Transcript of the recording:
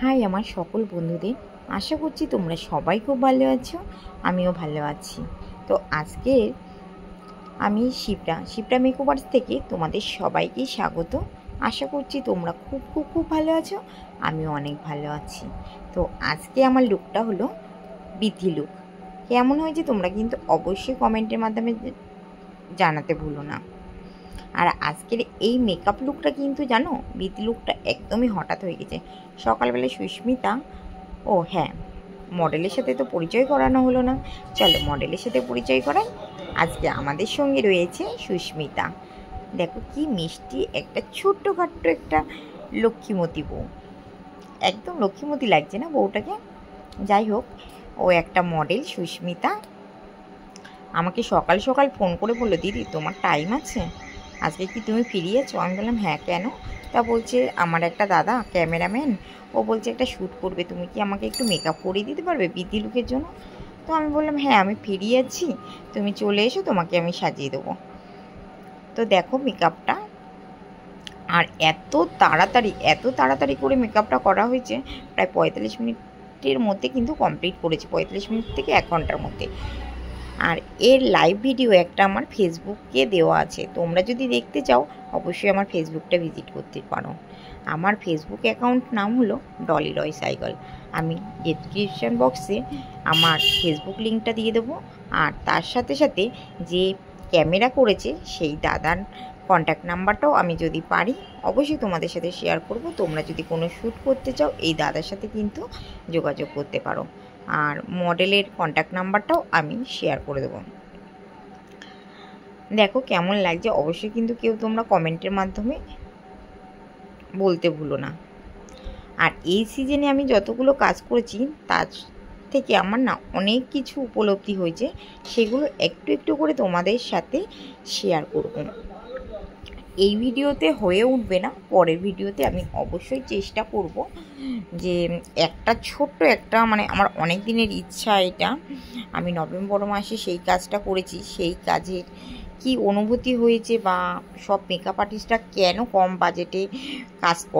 High আমার সকল বন্ধুদের, আশা করছি তোমরা সবাই খুব ভালো আছো, আমিও ভালো আছি। তো আজকে আমি শিপ্রা মেকওভার্স থেকে তোমাদের সবাইকেই স্বাগত। আশা করছি তোমরা খুব খুব খুব ভালো আছো, আমিও অনেক ভালো আছি। তো আজকে আমার লুকটা হলো বিথি লুক। কেমন হয়েছে তোমরা কিন্তু অবশ্যই কমেন্টের মাধ্যমে জানাতে ভুলো না। আর আজকের এই মেকআপ লুকটা কিন্তু জানো, বিথি লুকটা একদমই হঠাৎ হয়ে গেছে। সকালবেলা সুস্মিতা, ও হ্যাঁ, মডেলের সাথে তো পরিচয় করানো হলো না, চলো মডেলের সাথে পরিচয় করাই। আজকে আমাদের সঙ্গে রয়েছে সুস্মিতা। দেখো কি মিষ্টি একটা ছোট্টখাট্ট একটা লক্ষ্মীমতী বউ, একদম লক্ষ্মীমতী লাগছে না বউটাকে? যাই হোক, ও একটা মডেল সুস্মিতা আমাকে সকাল সকাল ফোন করে বললো, দিদি তোমার টাইম আছে, আজকে কি তুমি ফ্রি আছো? আমি বললাম হ্যাঁ, কেন? তা বলছে আমার একটা দাদা ক্যামেরাম্যান, ও বলছে একটা শ্যুট করবে, তুমি কি আমাকে একটু মেকআপ করিয়ে দিতে পারবে বিথি লুকের জন্য? তো আমি বললাম হ্যাঁ, আমি ফ্রি আছি, তুমি চলে এসো, তোমাকে আমি সাজিয়ে দেবো। তো দেখো মেকআপটা, আর এত তাড়াতাড়ি করে মেকআপটা করা হয়েছে, প্রায় 45 মিনিটের মধ্যে কিন্তু কমপ্লিট করেছি, 45 মিনিট থেকে 1 ঘন্টার মধ্যে। আর এর লাইভ ভিডিও একটা আমার ফেসবুকে দেওয়া আছে, তোমরা যদি দেখতে চাও অবশ্যই আমার ফেসবুকটা ভিজিট করতে পারো। আমার ফেসবুক অ্যাকাউন্ট নাম হলো ডলি রয় সাইকেল। আমি ডেসক্রিপশন বক্সে আমার ফেসবুক লিঙ্কটা দিয়ে দেবো, আর তার সাথে সাথে যে ক্যামেরা করেছে সেই দাদার কন্ট্যাক্ট নাম্বারটাও আমি যদি পারি অবশ্যই তোমাদের সাথে শেয়ার করব। তোমরা যদি কোনো শ্যুট করতে চাও এই দাদার সাথে কিন্তু যোগাযোগ করতে পারো, আর মডেলের কন্ট্যাক্ট নাম্বারটাও আমি শেয়ার করে দেবো। দেখো কেমন লাগছে অবশ্যই কিন্তু কেউ তোমরা কমেন্টের মাধ্যমে বলতে ভুলো না। আর এই সিজনে আমি যতগুলো কাজ করেছি তার থেকে আমার না অনেক কিছু উপলব্ধি হয়েছে, সেগুলো একটু একটু করে তোমাদের সাথে শেয়ার করব। এই ভিডিওতে হয়ে উঠবে না, পরের ভিডিওতে আমি অবশ্যই চেষ্টা করব যে একটা ছোট্ট একটা মানে আমার অনেক দিনের ইচ্ছা এটা, আমি নভেম্বর মাসে সেই কাজটা করেছি, সেই কাজের কি অনুভূতি হয়েছে বা সব মেকআপ আর্টিস্টরা কেন কম বাজেটে কাজ করে।